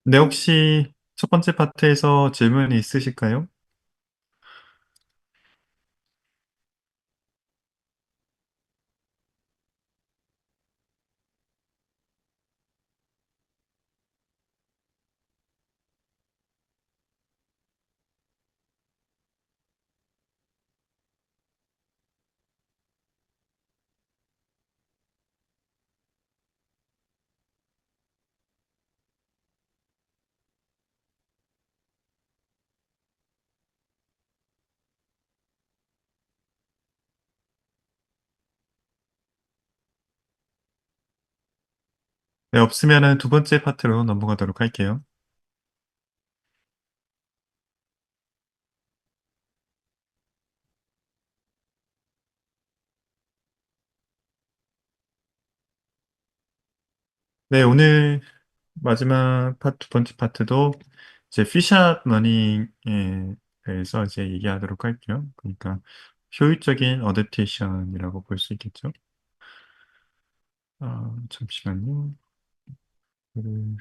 네, 혹시 첫 번째 파트에서 질문이 있으실까요? 네, 없으면은 두 번째 파트로 넘어가도록 할게요. 네, 오늘 마지막 파트, 두 번째 파트도 이제 피샷 러닝에 대해서 이제 얘기하도록 할게요. 그러니까 효율적인 어댑테이션이라고 볼 수 있겠죠. 잠시만요. 음,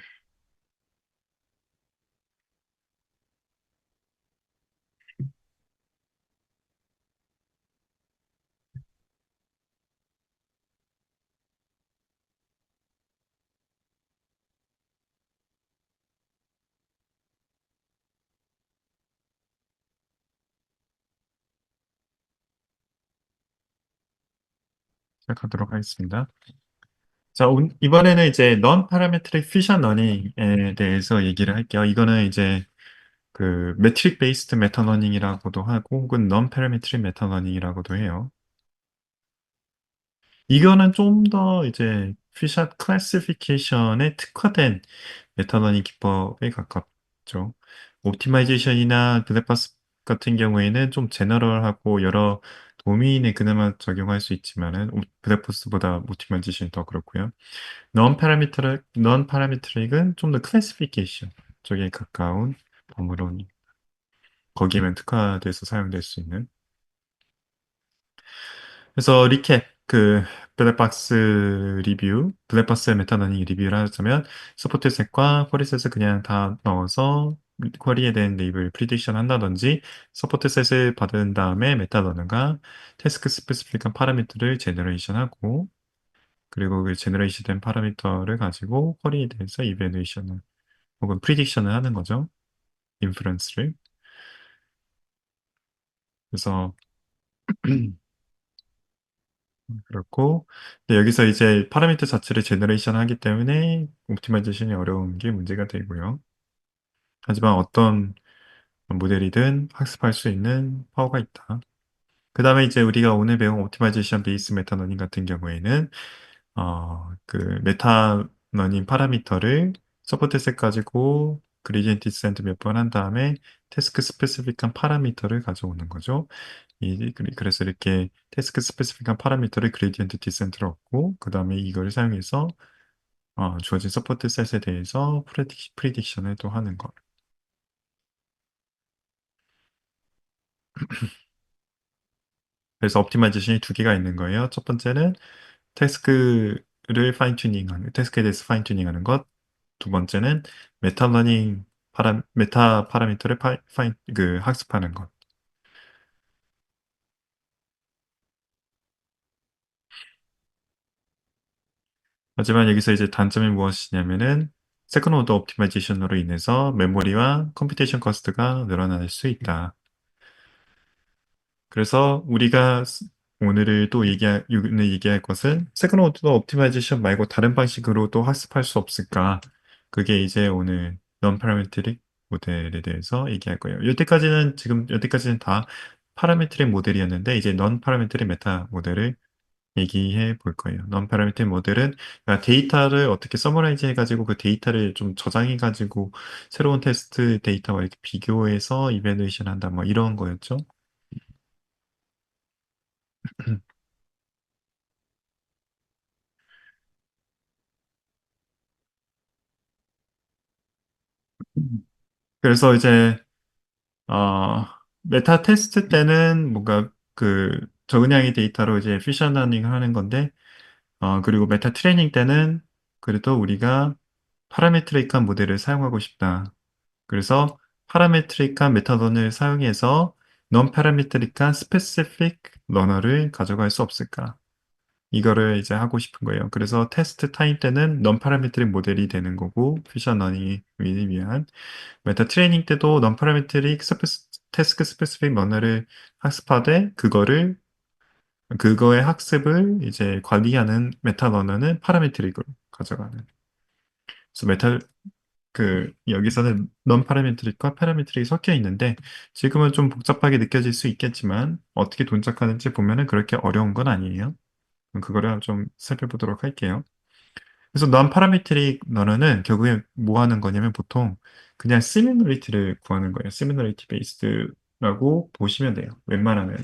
시작하도록 하겠습니다. 자, 이번에는 이제 non parametric efficient learning에 대해서 얘기를 할게요. 이거는 이제 그 메트릭 베이스드 메타러닝이라고도 하고 혹은 non parametric 메타러닝이라고도 해요. 이거는 좀 더 이제 피샷 클래시피케이션에 특화된 메타러닝 기법에 가깝죠. 옵티마이제이션이나 블랙박스 같은 경우에는 좀 제너럴하고 여러 도메인에 그나마 적용할 수 있지만은 블랙박스보다 옵티마이제이션이 더 그렇고요. non parametric은 좀 더 클래시피케이션 쪽에 가까운 범위론 거기에만 특화돼서 사용될 수 있는. 그래서 리캡, 그 블랙박스 리뷰, 블랙박스 메타러닝 리뷰를 하자면 서포트 셋과 쿼리 셋을 그냥 다 넣어서 쿼리에 대한 레이블 프리딕션 한다든지 서포트 셋을 받은 다음에 메타러너가 태스크 스페시픽한 파라미터를 제너레이션하고 그리고 그 제너레이션 된 파라미터를 가지고 쿼리에 대해서 이베루에이션을 혹은 프리딕션을 하는 거죠. 인프런스를. 그래서 그렇고 근데 여기서 이제 파라미터 자체를 제너레이션 하기 때문에 옵티마이제이션이 어려운 게 문제가 되고요. 하지만 어떤 모델이든 학습할 수 있는 파워가 있다. 그 다음에 이제 우리가 오늘 배운 옵티마이제이션 베이스 메타러닝 같은 경우에는 그 메타러닝 파라미터를 서포트 셋 가지고 그레디언트 디센트 몇 번 한 다음에 태스크 스페시픽한 파라미터를 가져오는 거죠. 그래서 이렇게 태스크 스페시픽한 파라미터를 그레디언트 디센트로 얻고 그 다음에 이걸 사용해서 주어진 서포트 셋에 대해서 프레딕션을 또 하는 것. 그래서 옵티마이제이션이 두 개가 있는 거예요. 첫 번째는 태스크를 파인튜닝하는, 태스크에 대해서 파인튜닝하는 것. 두 번째는 메타러닝 메타 파라미터를 학습하는 것. 하지만 여기서 이제 단점이 무엇이냐면은 세컨 오더 옵티마이제이션으로 인해서 메모리와 컴퓨테이션 커스트가 늘어날 수 있다. 그래서 우리가 오늘을 또 오늘 얘기할 것은 세컨 오더 옵티마이제이션 말고 다른 방식으로 또 학습할 수 없을까? 그게 이제 오늘 non parametric 모델에 대해서 얘기할 거예요. 여태까지는 다 파라메트릭 모델이었는데 이제 non parametric 메타 모델을 얘기해 볼 거예요. non parametric 모델은 그러니까 데이터를 어떻게 서머라이즈 해가지고 그 데이터를 좀 저장해가지고 새로운 테스트 데이터와 이렇게 비교해서 이밸루에이션 한다 뭐 이런 거였죠. 그래서 이제 어, 메타 테스트 때는 뭔가 그 저근량의 데이터로 이제 피션 러닝을 하는 건데 그리고 메타 트레이닝 때는 그래도 우리가 파라메트릭한 모델을 사용하고 싶다. 그래서 파라메트릭한 메타던을 사용해서 non 파라메트릭한 스페시픽 러너를 가져갈 수 없을까? 이거를 이제 하고 싶은 거예요. 그래서 테스트 타임 때는 non 파라메트릭 모델이 되는 거고 퓨전 러닝을 위한 메타 트레이닝 때도 non 파라메트릭 태스크 스페시픽 러너를 학습하되 그거의 학습을 이제 관리하는 메타 러너는 파라메트릭으로 가져가는. 그래서 여기서는 non 파라메트릭과 파라메트릭이 섞여 있는데 지금은 좀 복잡하게 느껴질 수 있겠지만 어떻게 동작하는지 보면은 그렇게 어려운 건 아니에요. 그거를 좀 살펴보도록 할게요. 그래서 non 파라메트릭 러너는 결국에 뭐 하는 거냐면 보통 그냥 시밀러리티를 구하는 거예요. 시밀러리티 베이스드라고 보시면 돼요. 웬만하면.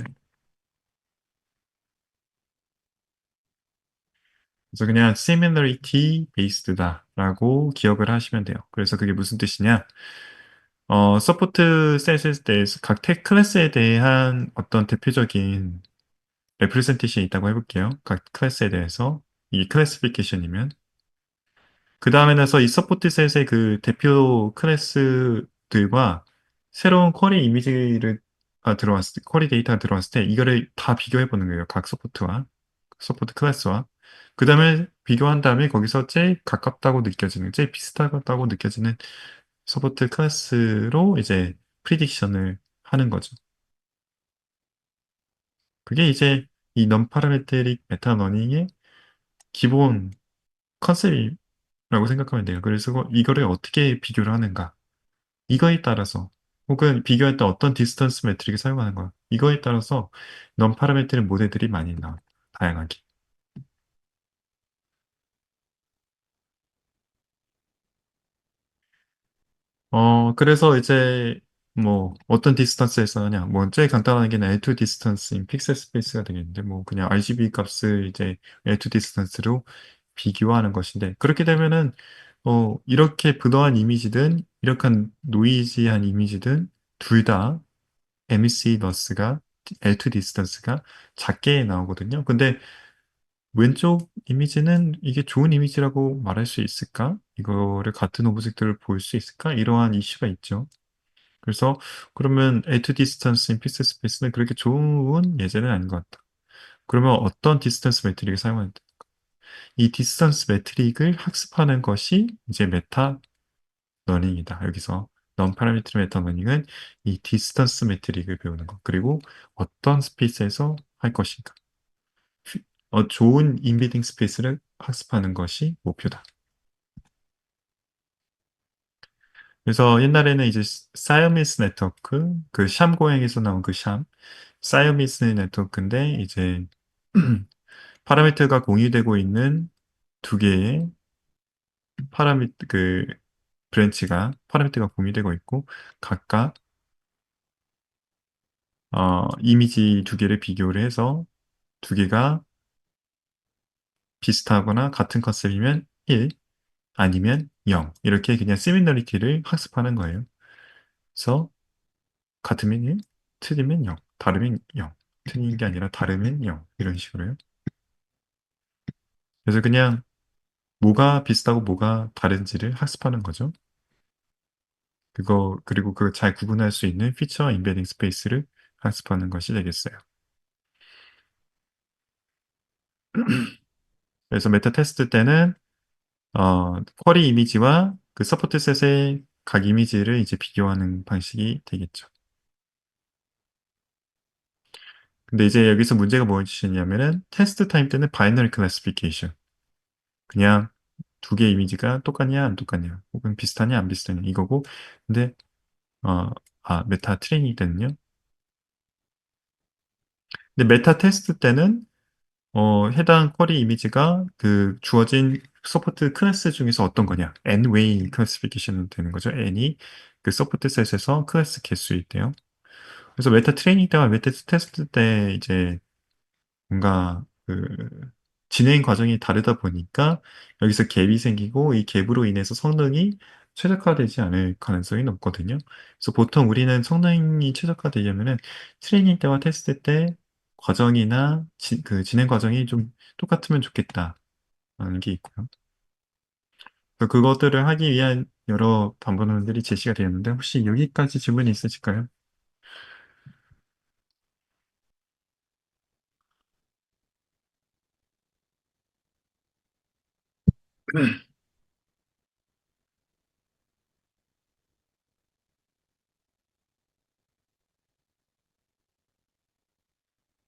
그래서 그냥 similarity based다라고 기억을 하시면 돼요. 그래서 그게 무슨 뜻이냐? 서포트 셋에 대해서 각 클래스에 대한 어떤 대표적인 레프레젠테이션이 있다고 해볼게요. 각 클래스에 대해서 이 클래시피케이션이면 그 다음에 나서 이 서포트 셋의 그 대표 클래스들과 새로운 쿼리 이미지를 들어왔을 때, 쿼리 데이터가 들어왔을 때 이거를 다 비교해 보는 거예요. 각 서포트 클래스와. 그 다음에 비교한 다음에 거기서 제일 가깝다고 느껴지는, 제일 비슷하다고 느껴지는 서포트 클래스로 이제 프리딕션을 하는 거죠. 그게 이제 이 non-parametric 메타러닝의 기본 컨셉이라고 생각하면 돼요. 그래서 이거를 어떻게 비교를 하는가? 이거에 따라서 혹은 비교할 때 어떤 디스턴스 매트릭을 사용하는 거야. 이거에 따라서 non-parametric 모델들이 많이 나와요. 다양하게. 그래서 이제 뭐 어떤 디스턴스에서 하냐. 뭐 제일 간단한 게 L2 디스턴스인 픽셀 스페이스가 되겠는데 뭐 그냥 RGB 값을 이제 L2 디스턴스로 비교하는 것인데 그렇게 되면은 이렇게 브러한 이미지든 이렇게 노이지한 이미지든 둘 다 MEC 러스가 L2 디스턴스가 작게 나오거든요. 근데 왼쪽 이미지는 이게 좋은 이미지라고 말할 수 있을까? 이거를 같은 오브젝트를 볼 수 있을까? 이러한 이슈가 있죠. 그래서 그러면 L2 디스턴스인 픽셀 스페이스는 그렇게 좋은 예제는 아닌 것 같다. 그러면 어떤 디스턴스 매트릭을 사용하는데 이 디스턴스 매트릭을 학습하는 것이 이제 메타 러닝이다. 여기서 non parametric 메타 러닝은 이 디스턴스 매트릭을 배우는 것 그리고 어떤 스페이스에서 할 것인가. 좋은 인비딩 스페이스를 학습하는 것이 목표다. 그래서 옛날에는 이제 사이어미스 네트워크, 그 샴 고양에서 나온 그 사이어미스 네트워크인데 이제 파라미터가 공유되고 있는 두 개의 그 파라미터가 공유되고 있고 각각 이미지 두 개를 비교를 해서 두 개가 비슷하거나 같은 컨셉이면 1, 아니면 0 이렇게 그냥 시미너리티를 학습하는 거예요. 그래서 같으면 1, 틀리면 0, 다르면 0. 틀린 게 아니라 다르면 0. 이런 식으로요. 그래서 그냥 뭐가 비슷하고 뭐가 다른지를 학습하는 거죠. 그리고 그 잘 구분할 수 있는 피처 인베딩 스페이스를 학습하는 것이 되겠어요. 그래서 메타 테스트 때는, 쿼리 이미지와 그 서포트 셋의 각 이미지를 이제 비교하는 방식이 되겠죠. 근데 이제 여기서 문제가 무엇이냐면은 테스트 타임 때는 바이너리 클래시피케이션. 그냥 두 개의 이미지가 똑같냐 안 똑같냐 혹은 비슷하냐 안 비슷하냐 이거고 근데 어, 메타 트레이닝 때는요. 근데 메타 테스트 때는 해당 쿼리 이미지가 그 주어진 서포트 클래스 중에서 어떤 거냐 N-웨이 클래시피케이션은 되는 거죠. N이 그 서포트 셋에서 클래스 개수일 때요. 그래서 메타 트레이닝 때와 메타 테스트 때 이제 뭔가 그 진행 과정이 다르다 보니까 여기서 갭이 생기고 이 갭으로 인해서 성능이 최적화되지 않을 가능성이 높거든요. 그래서 보통 우리는 성능이 최적화되려면은 트레이닝 때와 테스트 때 과정이나 그 진행 과정이 좀 똑같으면 좋겠다라는 게 있고요. 그것들을 하기 위한 여러 방법론들이 제시가 되었는데 혹시 여기까지 질문이 있으실까요?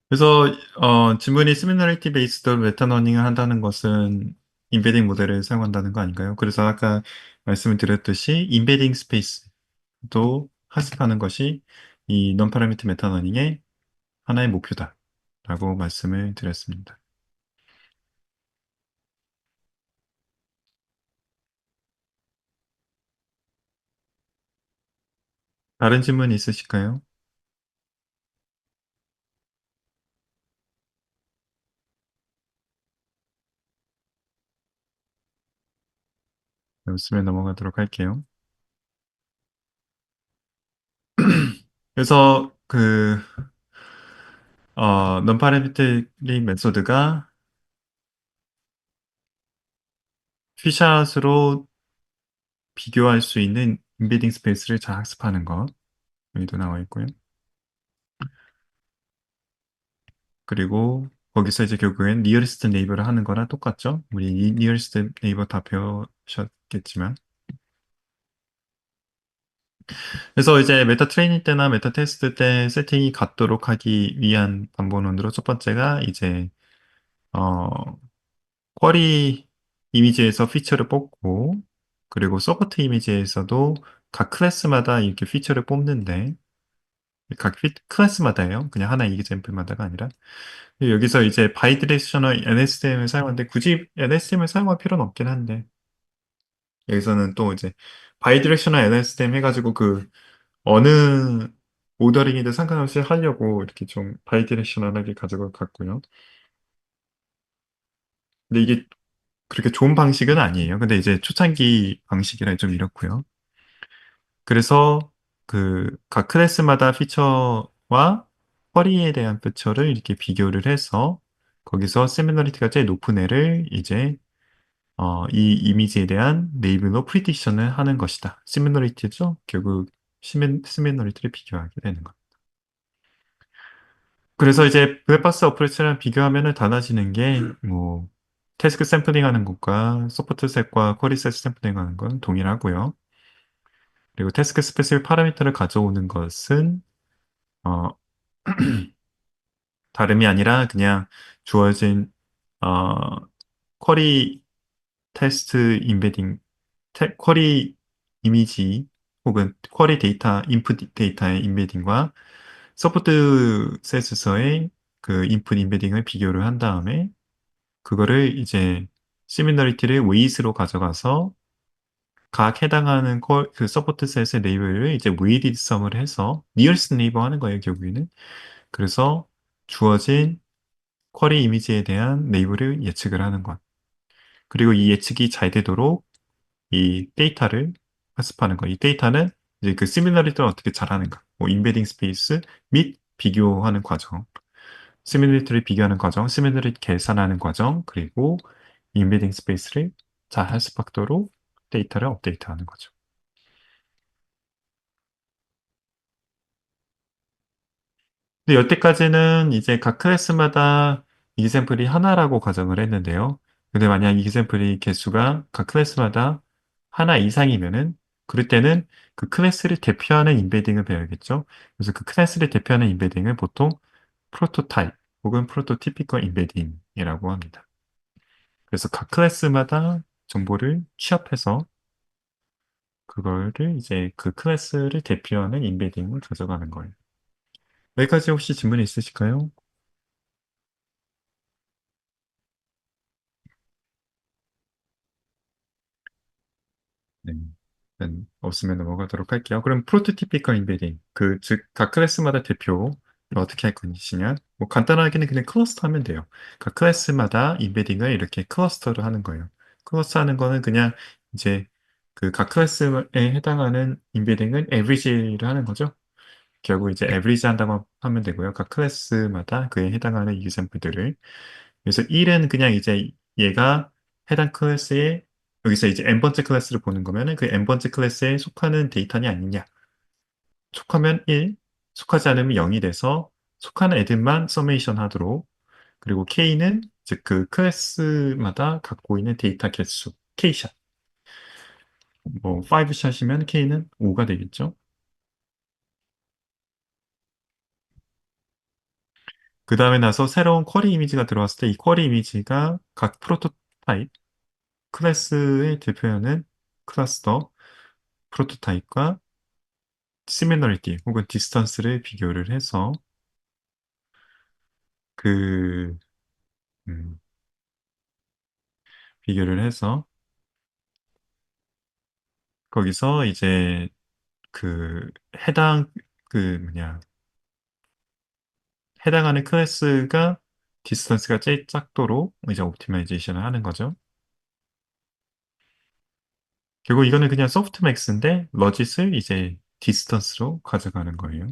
그래서 질문이 시미널리티 베이스드 메타러닝을 한다는 것은 인베딩 모델을 사용한다는 거 아닌가요? 그래서 아까 말씀을 드렸듯이 인베딩 스페이스도 학습하는 것이 이 non parameter 메타러닝의 하나의 목표다라고 말씀을 드렸습니다. 다른 질문 있으실까요? 없으면 넘어가도록 할게요. 그래서 non parametric 메소드가 피샷으로 비교할 수 있는 인베딩 스페이스를 잘 학습하는 것 여기도 나와 있고요. 그리고 거기서 이제 결국엔 니어리스트 네이버를 하는 거랑 똑같죠? 우리 니어리스트 네이버 다 배우셨겠지만 그래서 이제 메타 트레이닝 때나 메타 테스트 때 세팅이 같도록 하기 위한 방법론으로 첫 번째가 이제 어 쿼리 이미지에서 피처를 뽑고 그리고 서포트 이미지에서도 각 클래스마다 이렇게 피처를 뽑는데 클래스마다예요. 그냥 하나 이그젬플마다가 아니라 여기서 이제 바이디렉셔널 NSDM을 사용하는데 굳이 NSDM을 사용할 필요는 없긴 한데 여기서는 또 이제 바이디렉셔널 NSDM 해가지고 어느 오더링이든 상관없이 하려고 이렇게 좀 바이디렉셔널하게 가져가 갔고요. 근데 이게 그렇게 좋은 방식은 아니에요. 근데 이제 초창기 방식이라 좀 이렇고요. 그래서 각 클래스마다 피처와 쿼리에 대한 피처를 이렇게 비교를 해서 거기서 세미너리티가 제일 높은 애를 이제 이 이미지에 대한 네이블로 프리딕션을 하는 것이다. 시미너리티죠. 결국 시미너리티를 비교하게 되는 것. 그래서 이제 블랙박스 어프로치랑 비교하면은 달라지는 게 뭐 태스크 샘플링 하는 것과 서포트 셋과 쿼리 셋 샘플링 하는 건 동일하고요. 그리고 태스크 스페시픽 파라미터를 가져오는 것은 어, 다름이 아니라 그냥 주어진 어, 쿼리 테스트 인베딩, 쿼리 이미지 혹은 쿼리 데이터, 인풋 데이터의 인베딩과 서포트 셋에서의 인풋 인베딩을 비교를 한 다음에 그거를 이제 시미너리티를 웨이스로 가져가서 각 해당하는 서포트 셋의 네이버를 이제 웨이디드 썸을 해서 니어스트 네이버 하는 거예요, 결국에는. 그래서 주어진 쿼리 이미지에 대한 네이버를 예측을 하는 것. 그리고 이 예측이 잘 되도록 이 데이터를 학습하는 거. 이 데이터는 이제 시밀러리티를 어떻게 잘하는가. 뭐 인베딩 스페이스 및 비교하는 과정. 시밀러리티를 비교하는 과정, 시밀러리티 계산하는 과정, 그리고 인베딩 스페이스를 잘 학습하도록 데이터를 업데이트하는 거죠. 근데 여태까지는 이제 각 클래스마다 이샘플이 하나라고 가정을 했는데요. 근데 만약 이샘플이 개수가 각 클래스마다 하나 이상이면은 그럴 때는 그 클래스를 대표하는 인베딩을 배워야겠죠. 그래서 그 클래스를 대표하는 인베딩을 보통 프로토타입 혹은 프로토티피컬 인베딩이라고 합니다. 그래서 각 클래스마다 정보를 취합해서 그거를 이제 그 클래스를 대표하는 인베딩을 가져가는 거예요. 여기까지 혹시 질문 있으실까요? 네. 없으면 넘어가도록 할게요. 그럼 프로토티피컬 인베딩, 즉, 각 클래스마다 대표 어떻게 할 것이냐? 뭐 간단하게는 그냥 클러스터 하면 돼요. 각 클래스마다 인베딩을 이렇게 클러스터를 하는 거예요. 클러스터 하는 거는 그냥 이제 각 클래스에 해당하는 인베딩을 에브리지를 하는 거죠. 결국 이제 에브리지 한다고 하면 되고요. 각 클래스마다 그에 해당하는 유샘플들을. 그래서 1은 그냥 이제 얘가 해당 클래스의 여기서 이제 n번째 클래스를 보는 거면은 그 n번째 클래스에 속하는 데이터냐 아니냐. 속하면 1, 속하지 않으면 0이 돼서 속하는 애들만 서메이션 하도록. 그리고 k는 즉 그 클래스마다 갖고 있는 데이터 개수, k샷. 뭐 5샷이면 k는 5가 되겠죠. 그 다음에 나서 새로운 쿼리 이미지가 들어왔을 때 이 쿼리 이미지가 각 프로토타입, 클래스의 대표하는 클러스터, 프로토타입과 similarity 혹은 distance를 비교를 해서 그 음, 비교를 해서 거기서 이제 그 해당 그 뭐냐 해당하는 클래스가 디스턴스가 제일 작도록 이제 옵티마이제이션을 하는 거죠. 결국 이거는 그냥 소프트맥스인데 러짓을 이제 디스턴스로 가져가는 거예요.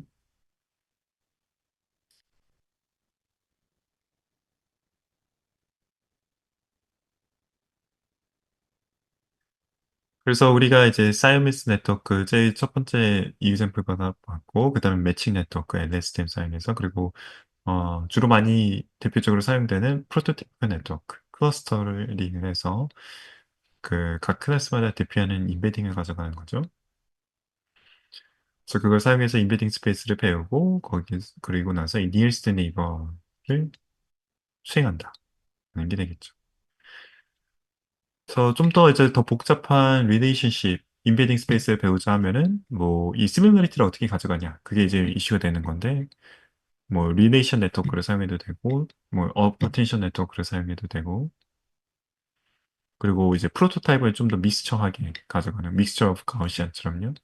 그래서 우리가 이제 사이언스 네트워크 제일 첫 번째 이유샘플 받아봤고 그다음에 매칭 네트워크 LSTM 사용해서 그리고 주로 많이 대표적으로 사용되는 프로토티프 네트워크 클러스터링을 해서 그 각 클래스마다 대표하는 인베딩을 가져가는 거죠. 그래서 그걸 사용해서 인베딩 스페이스를 배우고 거기 그리고 나서 이 니어스트 네이버를 수행한다 하는 게 되겠죠. 그래서 좀 더 이제 더 복잡한 리레이션십 인베딩 스페이스를 배우자 하면은 뭐 이 시뮬러리티를 어떻게 가져가냐 그게 이제 이슈가 되는 건데 뭐 리레이션 네트워크를 사용해도 되고 뭐 어텐션 네트워크를 사용해도 되고 그리고 이제 프로토타입을 좀 더 믹스처하게 가져가는 믹스처 오브 가우시안처럼요.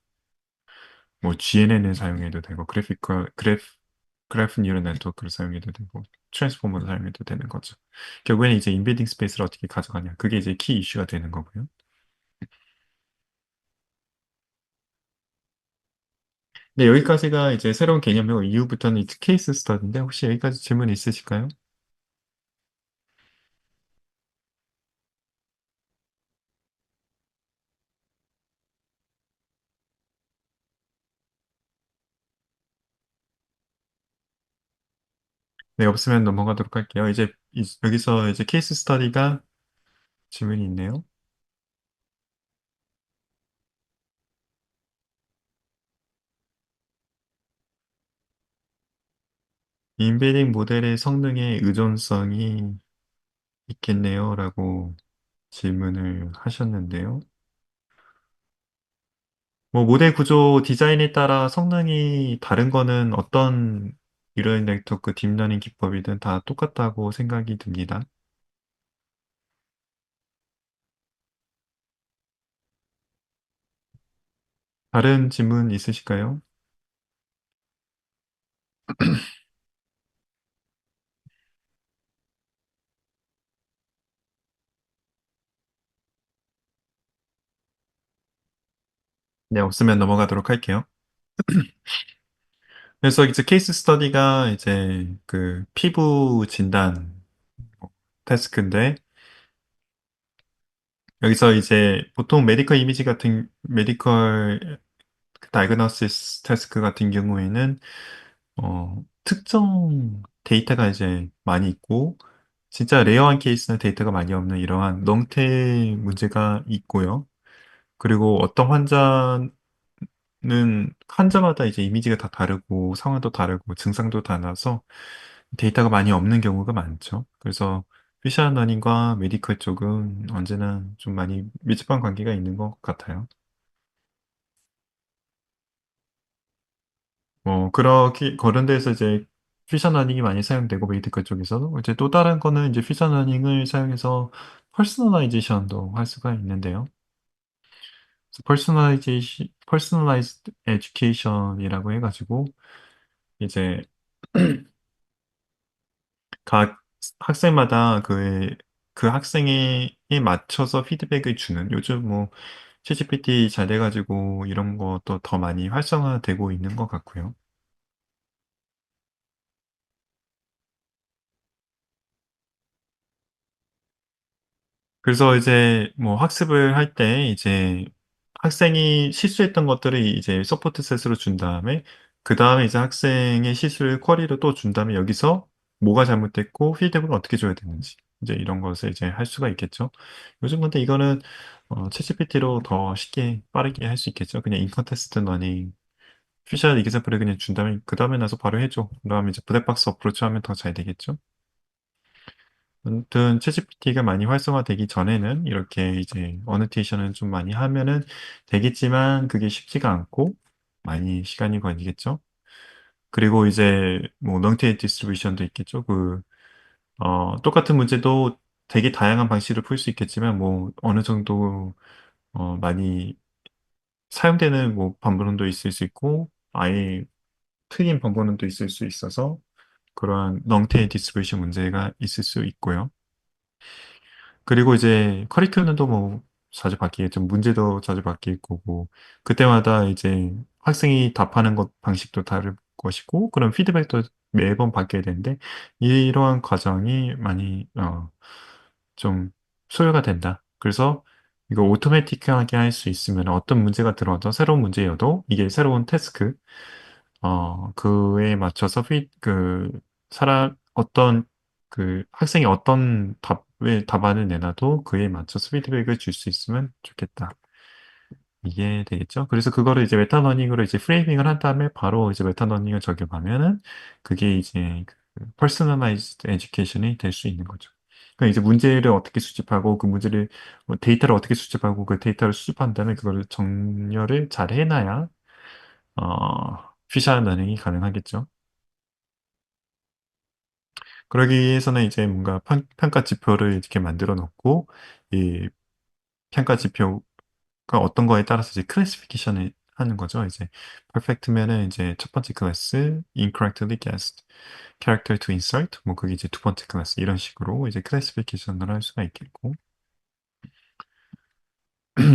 뭐 GNN을 사용해도 되고 그래프 뉴럴 네트워크를 사용해도 되고 트랜스포머를 사용해도 되는 거죠. 결국에는 이제 인베딩 스페이스를 어떻게 가져가냐. 그게 이제 키 이슈가 되는 거고요. 네, 여기까지가 이제 새로운 개념이고 이후부터는 이제 케이스 스터디인데 혹시 여기까지 질문 있으실까요? 네, 없으면 넘어가도록 할게요. 이제 여기서 이제 케이스 스터디가 질문이 있네요. 인베딩 모델의 성능의 의존성이 있겠네요. 라고 질문을 하셨는데요. 뭐 모델 구조 디자인에 따라 성능이 다른 거는 어떤 뉴럴 네트워크 딥러닝 기법이든 다 똑같다고 생각이 듭니다. 다른 질문 있으실까요? 네, 없으면 넘어가도록 할게요. 그래서 이제 케이스 스터디가 이제 그 피부 진단 테스크인데 여기서 이제 보통 메디컬 이미지 같은 메디컬 다이그노시스 테스크 같은 경우에는 특정 데이터가 이제 많이 있고 진짜 레어한 케이스는 데이터가 많이 없는 이러한 롱테일 문제가 있고요. 그리고 어떤 환자마다 이제 이미지가 다 다르고 상황도 다르고 증상도 달라서 데이터가 많이 없는 경우가 많죠. 그래서 피셔 러닝과 메디컬 쪽은 언제나 좀 많이 밀접한 관계가 있는 것 같아요. 그런 데서 이제 피셔 러닝이 많이 사용되고 메디컬 쪽에서도 이제 또 다른 거는 이제 피셔 러닝을 사용해서 퍼스널라이제이션도 할 수가 있는데요. 퍼스널라이즈드 에듀케이션이라고 해가지고 이제 각 학생마다 그 학생에 맞춰서 피드백을 주는 요즘 뭐 챗GPT 잘 돼가지고 이런 것도 더 많이 활성화되고 있는 것 같고요. 그래서 이제 뭐 학습을 할 때 이제 학생이 실수했던 것들을 이제 서포트 셋으로 준 다음에 그다음에 이제 학생의 실수를 쿼리로 또 준 다음에 여기서 뭐가 잘못됐고 피드백을 어떻게 줘야 되는지 이제 이런 것을 이제 할 수가 있겠죠. 요즘 근데 이거는 챗GPT로 더 쉽게 빠르게 할 수 있겠죠. 그냥 인컨테스트 러닝 피셜 이그젬플을 그냥 준 다음에 그다음에 나서 바로 해 줘. 그다음에 이제 블랙박스 어프로치 하면 더 잘 되겠죠. 아무튼 챗GPT가 많이 활성화되기 전에는 이렇게 이제 어노테이션을 좀 많이 하면은 되겠지만 그게 쉽지가 않고 많이 시간이 걸리겠죠. 그리고 이제 뭐 렁테일 디스트리뷰션도 있겠죠. 똑같은 문제도 되게 다양한 방식으로 풀 수 있겠지만 뭐 어느 정도 많이 사용되는 뭐 반복론도 있을 수 있고 아예 틀린 반복론도 있을 수 있어서 그러한 렁테일 디스트리뷰션 문제가 있을 수 있고요. 그리고 이제 커리큘럼도 뭐 자주 바뀌겠죠. 문제도 자주 바뀔 거고 그때마다 이제 학생이 답하는 것 방식도 다를 것이고 그런 피드백도 매번 받게 되는데 이러한 과정이 많이 좀 소요가 된다. 그래서 이거 오토매틱하게 할 수 있으면 어떤 문제가 들어와도 새로운 문제여도 이게 새로운 태스크 그에 맞춰서 어떤 학생이 어떤 답안을 내놔도 그에 맞춰서 피드백을 줄 수 있으면 좋겠다. 이게 되겠죠. 그래서 그거를 이제 메타러닝으로 이제 프레이밍을 한 다음에 바로 이제 메타러닝을 적용하면은 그게 이제 퍼스널라이즈드 에듀케이션이 될 수 있는 거죠. 그러니까 이제 문제를 어떻게 수집하고 그 문제를 데이터를 어떻게 수집하고 그 데이터를 수집한 다음에 그거를 정렬을 잘 해놔야 피샤 러닝이 가능하겠죠. 그러기 위해서는 이제 뭔가 평가 지표를 이렇게 만들어 놓고 이 평가 지표가 어떤 거에 따라서 이제 클래시피케이션을 하는 거죠. 이제 perfect면은 이제 첫 번째 클래스, incorrectly guessed, character to insert 뭐 그게 이제 두 번째 클래스 이런 식으로 이제 클래시피케이션을 할 수가 있겠고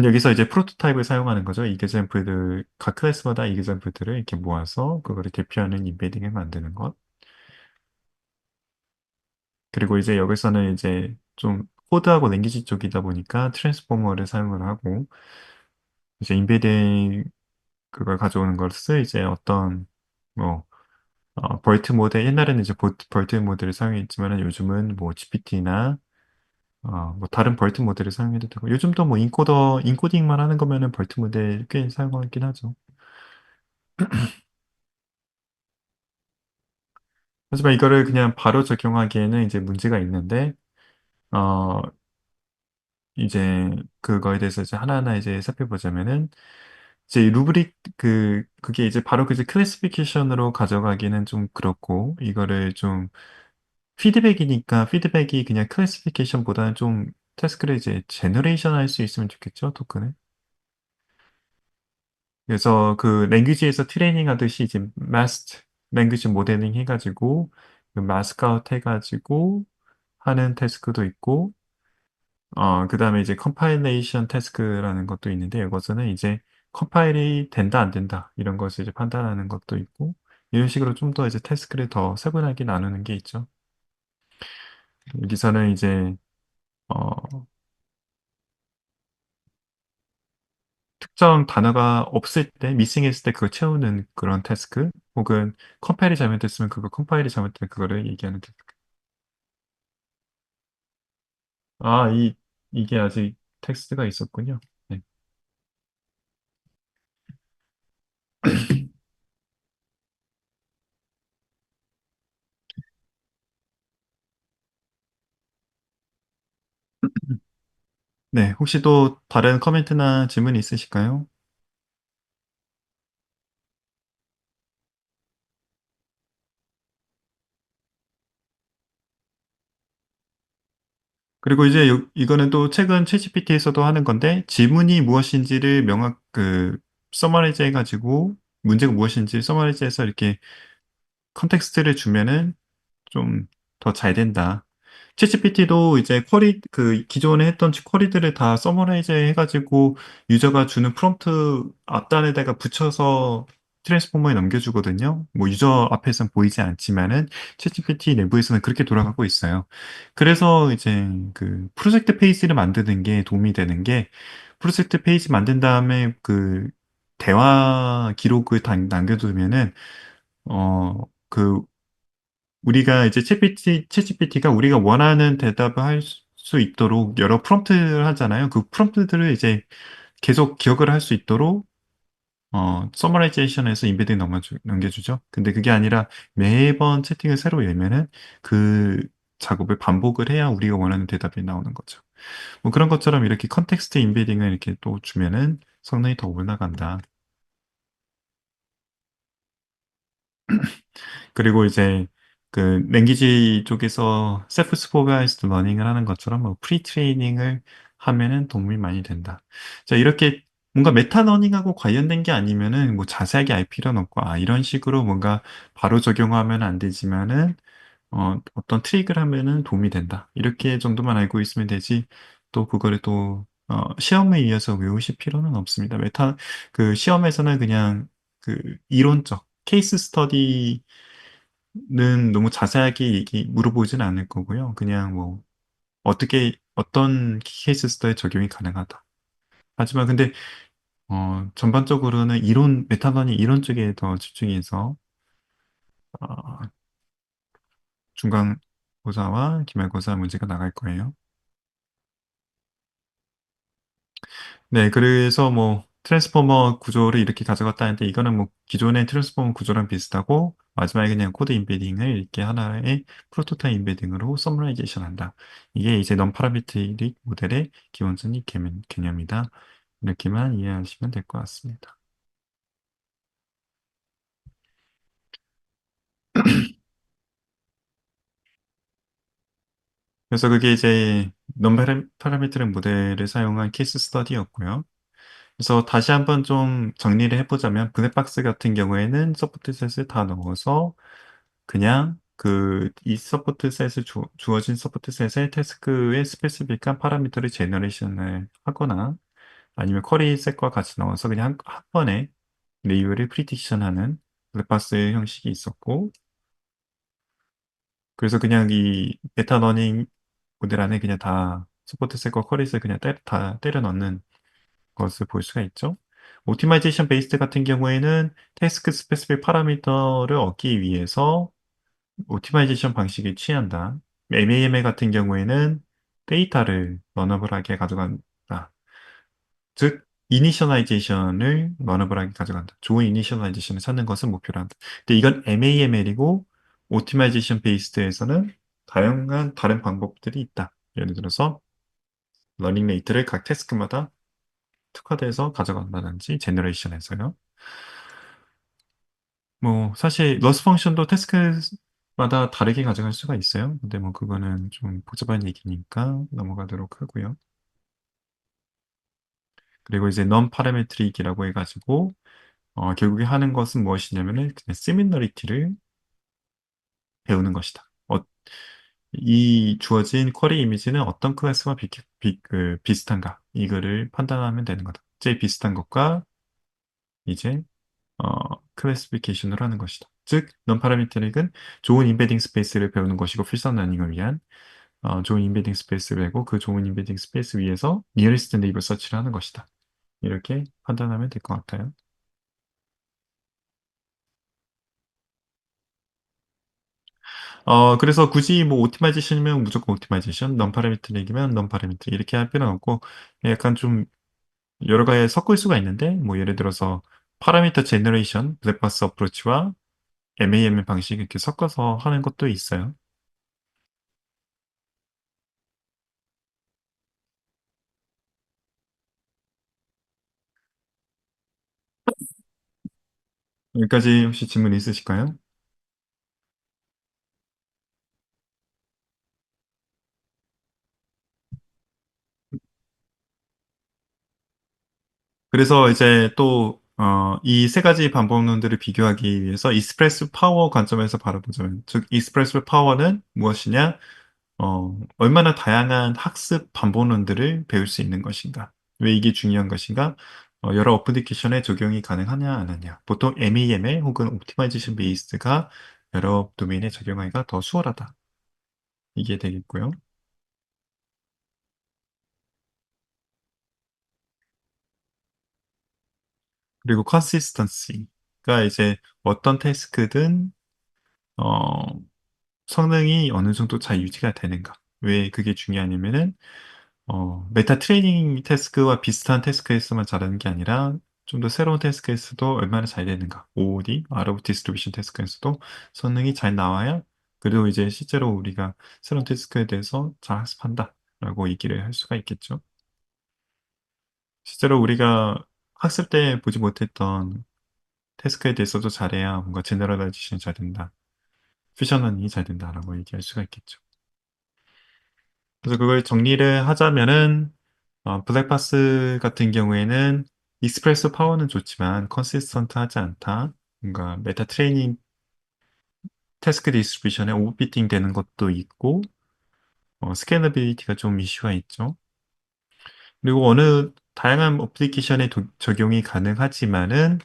여기서 이제 프로토타입을 사용하는 거죠. 이그젬플들 각 클래스마다 이그젬플들을 이렇게 모아서 그거를 대표하는 임베딩을 만드는 것. 그리고 이제 여기서는 이제 좀 코드하고 랭귀지 쪽이다 보니까 트랜스포머를 사용을 하고 이제 임베딩 그걸 가져오는 것을 이제 어떤 뭐 벌트 모델 옛날에는 이제 벌트 모델을 사용했지만은 요즘은 뭐 GPT나 뭐 다른 벌트 모델을 사용해도 되고 요즘도 뭐 인코딩만 하는 거면은 벌트 모델 꽤 사용하긴 하죠. 하지만 이거를 그냥 바로 적용하기에는 이제 문제가 있는데 어 이제 그거에 대해서 이제 하나하나 이제 살펴보자면은 이제 루브릭 그게 이제 바로 이제 클래시피케이션으로 가져가기는 좀 그렇고 이거를 좀 피드백이니까 피드백이 그냥 클래시피케이션보다는 좀 태스크를 이제 제너레이션 할 수 있으면 좋겠죠, 토큰을. 그래서 그 랭귀지에서 트레이닝 하듯이 이제 마스트 랭귀지 모델링 해 가지고 그 마스크 아웃 해 가지고 하는 태스크도 있고 그다음에 이제 컴파일레이션 태스크라는 것도 있는데 이것은 이제 컴파일이 된다 안 된다 이런 것을 이제 판단하는 것도 있고 이런 식으로 좀 더 이제 태스크를 더 세분하게 나누는 게 있죠. 여기서는 이제 어 특정 단어가 없을 때 미싱했을 때 그걸 채우는 그런 태스크 혹은 컴파일이 잘못됐으면 그거 컴파일이 잘못된 그거를 얘기하는 태스크. 아 이게 아직 텍스트가 있었군요. 네. 네. 혹시 또 다른 코멘트나 질문이 있으실까요? 그리고 이제 이거는 또 최근 챗GPT에서도 하는 건데 질문이 무엇인지를 서머라이즈 해 가지고 문제가 무엇인지 서머라이즈 해서 이렇게 컨텍스트를 주면은 좀 더 잘 된다. 챗GPT도 이제 기존에 했던 쿼리들을 다 서머라이즈 해 가지고 유저가 주는 프롬프트 앞단에다가 붙여서 트랜스포머에 넘겨주거든요. 뭐 유저 앞에서는 보이지 않지만은 챗GPT 내부에서는 그렇게 돌아가고 있어요. 그래서 이제 그 프로젝트 페이지를 만드는 게 도움이 되는 게 프로젝트 페이지 만든 다음에 그 대화 기록을 남겨두면은 그 우리가 이제 챗GPT가 우리가 원하는 대답을 할 수 있도록 여러 프롬프트를 하잖아요. 그 프롬프트들을 이제 계속 기억을 할 수 있도록 서머라이제이션에서 임베딩 넘겨주죠. 근데 그게 아니라 매번 채팅을 새로 열면은 그 작업을 반복을 해야 우리가 원하는 대답이 나오는 거죠. 뭐 그런 것처럼 이렇게 컨텍스트 임베딩을 이렇게 또 주면은 성능이 더 올라간다. 그리고 이제 그 랭귀지 쪽에서 셀프 슈퍼바이즈드 러닝을 하는 것처럼 뭐 프리 트레이닝을 하면은 도움이 많이 된다. 자, 이렇게 뭔가 메타 러닝하고 관련된 게 아니면은 뭐 자세하게 알 필요는 없고, 아, 이런 식으로 뭔가 바로 적용하면 안 되지만은 어떤 트릭을 하면은 도움이 된다. 이렇게 정도만 알고 있으면 되지. 또 그거를 또 시험에 의해서 외우실 필요는 없습니다. 그 시험에서는 그냥 그 이론적 케이스 스터디 는 너무 자세하게 물어보지는 않을 거고요. 그냥 뭐 어떤 케이스 스타일 적용이 가능하다. 하지만 근데 전반적으로는 메타던이 이론 쪽에 더 집중해서 어, 중간고사와 기말고사 문제가 나갈 거예요. 네, 그래서 뭐 트랜스포머 구조를 이렇게 가져갔다는데 이거는 뭐 기존의 트랜스포머 구조랑 비슷하고 마지막에 그냥 코드 임베딩을 이렇게 하나의 프로토타입 임베딩으로 서머라이제이션 한다. 이게 이제 non 파라메트릭 모델의 기본적인 개념이다. 이렇게만 이해하시면 될 것 같습니다. 그래서 그게 이제 non 파라메트릭 모델을 사용한 케이스 스터디였고요. 그래서 다시 한번 좀 정리를 해보자면 블랙박스 같은 경우에는 서포트 셋을 다 넣어서 그냥 이 서포트 셋을 주어진 서포트 셋의 태스크의 스페시픽한 파라미터를 제너레이션을 하거나 아니면 쿼리 셋과 같이 넣어서 그냥 한 번에 레이어를 프리딕션 하는 블랙박스 형식이 있었고, 그래서 그냥 이 베타 러닝 모델 안에 그냥 다 서포트 셋과 쿼리 셋 그냥 다 때려 넣는 것을 볼 수가 있죠. 오티마이제이션 베이스드 같은 경우에는 태스크 스페시픽 파라미터를 얻기 위해서 오티마이제이션 방식을 취한다. MAML 같은 경우에는 데이터를 러너블하게 가져간다. 즉, 이니셔라이제이션을 러너블하게 가져간다. 좋은 이니셔라이제이션을 찾는 것을 목표로 한다. 근데 이건 MAML이고 오티마이제이션 베이스드에서는 다양한 다른 방법들이 있다. 예를 들어서 러닝 레이트를 각 태스크마다 특화돼서 가져간다든지 제너레이션에서요. 뭐 사실 러스 펑션도 태스크마다 다르게 가져갈 수가 있어요. 근데 뭐 그거는 좀 복잡한 얘기니까 넘어가도록 하고요. 그리고 이제 non parametric이라고 해가지고 결국에 하는 것은 무엇이냐면은 그냥 시밀러리티를 배우는 것이다. 이 주어진 쿼리 이미지는 어떤 클래스와 비슷한가 이거를 판단하면 되는 거다. 제일 비슷한 것과 이제 클래시피케이션을 하는 것이다. 즉, non parametric은 좋은 임베딩 스페이스를 배우는 것이고 필선 러닝을 위한 좋은 임베딩 스페이스를 배고 그 좋은 임베딩 스페이스 위에서 nearest neighbor 서치를 하는 것이다. 이렇게 판단하면 될 것 같아요. 그래서 굳이 뭐 오티마이제이션이면 무조건 오티마이제이션, non parametric이면 non parametric 이렇게 할 필요는 없고 약간 좀 여러 가지 섞을 수가 있는데 뭐 예를 들어서 파라미터 제너레이션, 블랙박스 어프로치와 MAML 방식 이렇게 섞어서 하는 것도 있어요. 여기까지 혹시 질문 있으실까요? 그래서 이제 또, 이 세 가지 방법론들을 비교하기 위해서 이스프레소 파워 관점에서 바라보자면, 즉, 이스프레소 파워는 무엇이냐? 얼마나 다양한 학습 방법론들을 배울 수 있는 것인가? 왜 이게 중요한 것인가? 여러 어플리케이션에 적용이 가능하냐 안 하냐. 보통 MEML 혹은 옵티마이제이션 베이스가 여러 도메인에 적용하기가 더 수월하다. 이게 되겠고요. 그리고 consistency가 이제 어떤 태스크든 어, 성능이 어느 정도 잘 유지가 되는가. 왜 그게 중요하냐면은 메타 트레이닝 태스크와 비슷한 태스크에서만 잘하는 게 아니라 좀 더 새로운 태스크에서도 얼마나 잘 되는가. OOD, Out of Distribution 태스크에서도 성능이 잘 나와야 그래도 이제 실제로 우리가 새로운 태스크에 대해서 잘 학습한다라고 얘기를 할 수가 있겠죠. 실제로 우리가 학습 때 보지 못했던 태스크에 대해서도 잘해야 뭔가 제너럴라이제이션이 잘 된다. 퓨전 러닝이 잘 된다라고 얘기할 수가 있겠죠. 그래서 그걸 정리를 하자면은 블랙박스 같은 경우에는 익스프레스 파워는 좋지만 컨시스턴트하지 않다. 뭔가 메타 트레이닝 태스크 디스트리뷰션에 오버피팅 되는 것도 있고 스케일러빌리티가 좀 이슈가 있죠. 그리고 어느 다양한 어플리케이션에 적용이 가능하지만은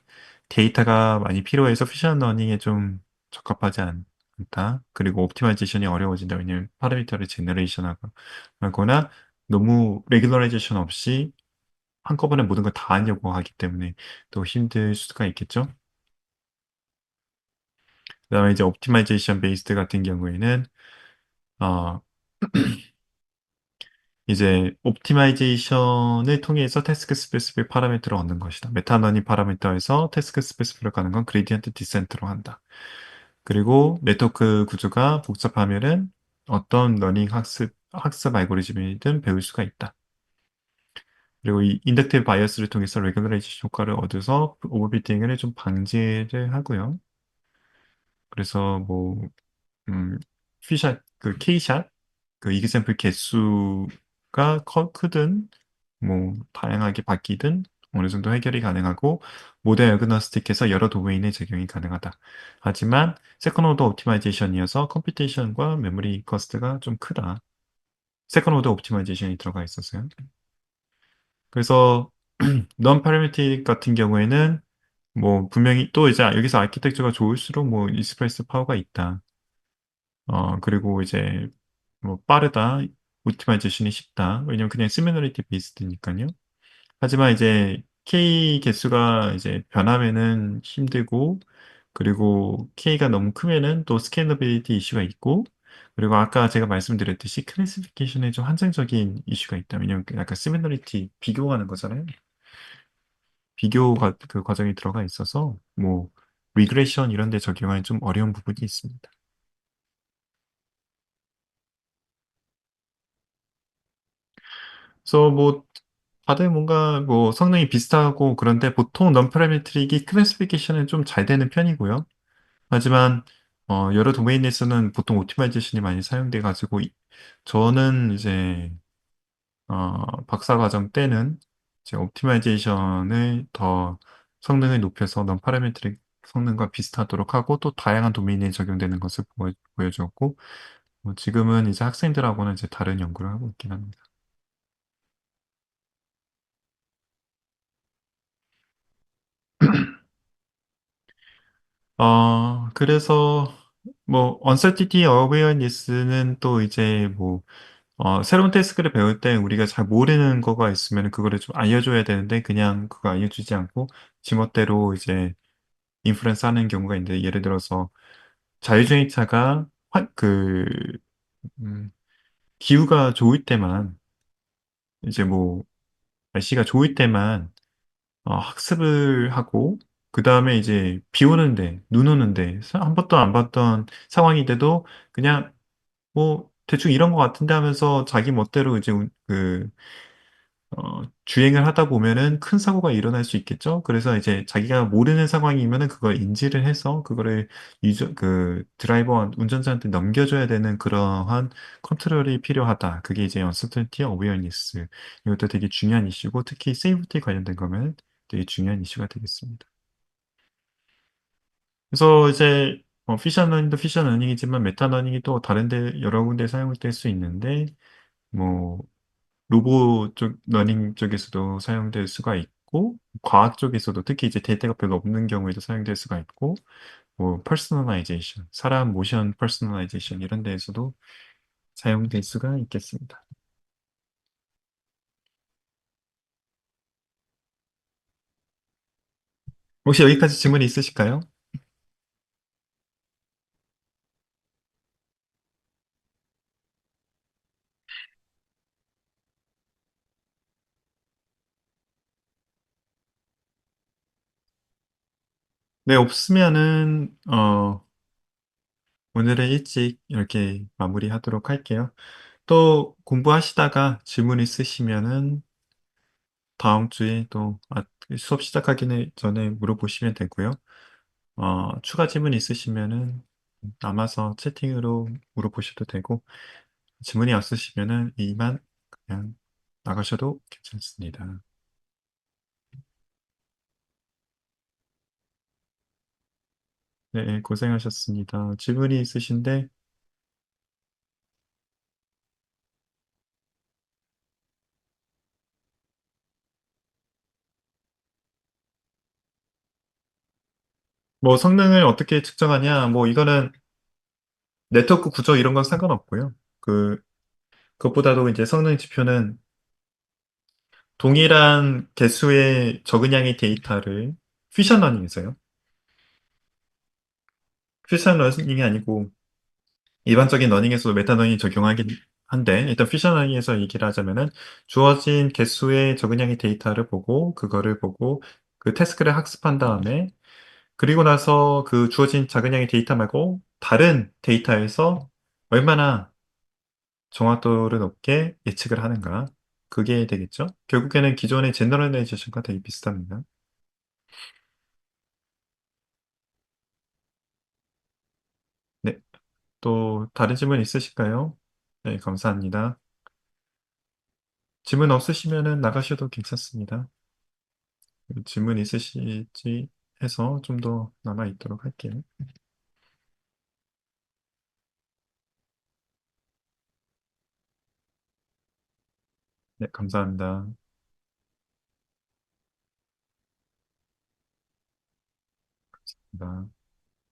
데이터가 많이 필요해서 퓨전 러닝에 좀 적합하지 않다. 그리고 옵티마이제이션이 어려워진다. 왜냐하면 파라미터를 제너레이션 하거나 너무 레귤러라이제이션 없이 한꺼번에 모든 걸 다 하려고 하기 때문에 또 힘들 수가 있겠죠. 그다음에 이제 옵티마이제이션 베이스드 같은 경우에는 어 이제 옵티마이제이션을 통해서 태스크 스페시픽 파라미터를 얻는 것이다. 메타러닝 파라미터에서 태스크 스페시픽을 가는 건 그레디언트 디센트로 한다. 그리고 네트워크 구조가 복잡하면은 어떤 러닝 학습 알고리즘이든 배울 수가 있다. 그리고 이 인덕티브 바이어스를 통해서 레귤러라이제이션 효과를 얻어서 오버비팅을 좀 방지를 하고요. 그래서 뭐 휘샷, 그 K샷, 그 이그샘플 개수가 크든, 뭐, 다양하게 바뀌든, 어느 정도 해결이 가능하고, 모델 어그노스틱해서 여러 도메인에 적용이 가능하다. 하지만, 세컨 오더 옵티마이제이션이어서 컴퓨테이션과 메모리 커스트가 좀 크다. 세컨 오더 옵티마이제이션이 들어가 있었어요. 그래서, non parametric 같은 경우에는, 뭐, 분명히 또 이제 여기서 아키텍처가 좋을수록 뭐, 익스프레스 파워가 있다. 그리고 이제 뭐 빠르다, 오티마이제이션이 쉽다. 왜냐면 그냥 시미러리티 베이스드니까요. 하지만 이제 K 개수가 이제 변하면은 힘들고, 그리고 K가 너무 크면은 또 스케일러빌리티 이슈가 있고, 그리고 아까 제가 말씀드렸듯이 클래시피케이션에 좀 한정적인 이슈가 있다. 왜냐면 그 약간 시미러리티 비교하는 거잖아요. 비교가 그 과정이 들어가 있어서 뭐 리그레션 이런 데 적용하기 좀 어려운 부분이 있습니다. 그래서 뭐 다들 뭔가 뭐 성능이 비슷하고 그런데 보통 non-parametric이 클래시피케이션은 좀 잘 되는 편이고요. 하지만 여러 도메인에서는 보통 오티마이제이션이 많이 사용돼 가지고 저는 이제 박사 과정 때는 이제 옵티마이제이션을 더 성능을 높여서 non-parametric 성능과 비슷하도록 하고 또 다양한 도메인에 적용되는 것을 보여주었고 지금은 이제 학생들하고는 이제 다른 연구를 하고 있긴 합니다. 그래서 뭐 uncertainty awareness는 또 이제 뭐 새로운 태스크를 배울 때 우리가 잘 모르는 거가 있으면 그거를 좀 알려줘야 되는데 그냥 그거 알려주지 않고 지멋대로 이제 인프루언스 하는 경우가 있는데 예를 들어서 자율주행차가 음, 기후가 좋을 때만 이제 뭐 날씨가 좋을 때만 학습을 하고 그다음에 이제 비 오는데 눈 오는데 한 번도 안 봤던 상황인데도 그냥 뭐 대충 이런 것 같은데 하면서 자기 멋대로 이제 주행을 하다 보면은 큰 사고가 일어날 수 있겠죠. 그래서 이제 자기가 모르는 상황이면은 그걸 인지를 해서 그거를 드라이버 운전자한테 넘겨줘야 되는 그러한 컨트롤이 필요하다. 그게 이제 uncertainty awareness. 이것도 되게 중요한 이슈고 특히 세이프티 관련된 거면 되게 중요한 이슈가 되겠습니다. 그래서 이제 피션 러닝도 피션 러닝이지만 메타 러닝이 또 다른 데 여러 군데 사용될 수 있는데 뭐 로보 쪽 러닝 쪽에서도 사용될 수가 있고 있고, 과학 쪽에서도 특히 이제 데이터가 별로 없는 경우에도 사용될 수가 있고, 뭐 퍼스널라이제이션, 사람 모션 퍼스널라이제이션 이런 데에서도 사용될 수가 있겠습니다. 혹시 여기까지 질문이 있으실까요? 네, 없으면은 오늘은 일찍 이렇게 마무리하도록 할게요. 또 공부하시다가 질문 있으시면은 다음 주에 또 수업 시작하기 전에 물어보시면 되고요. 추가 질문 있으시면은 남아서 채팅으로 물어보셔도 되고, 질문이 없으시면은 이만 그냥 나가셔도 괜찮습니다. 네, 고생하셨습니다. 질문이 있으신데, 뭐 성능을 어떻게 측정하냐, 뭐 이거는 네트워크 구조 이런 건 상관없고요. 그것보다도 이제 성능 지표는 동일한 개수의 적은 양의 데이터를 퓨전 러닝에서요. 퓨전 러닝이 아니고 일반적인 러닝에서도 메타 러닝이 적용하긴 한데 일단 퓨전 러닝에서 얘기를 하자면은 주어진 개수의 적은 양의 데이터를 보고 그거를 보고 그 태스크를 학습한 다음에 그리고 나서 그 주어진 작은 양의 데이터 말고 다른 데이터에서 얼마나 정확도를 높게 예측을 하는가. 그게 되겠죠. 결국에는 기존의 제너럴라이제이션과 되게 비슷합니다. 네. 또 다른 질문 있으실까요? 네, 감사합니다. 질문 없으시면은 나가셔도 괜찮습니다. 질문 있으실지 해서 좀 더 남아 있도록 할게요. 네, 감사합니다. 감사합니다.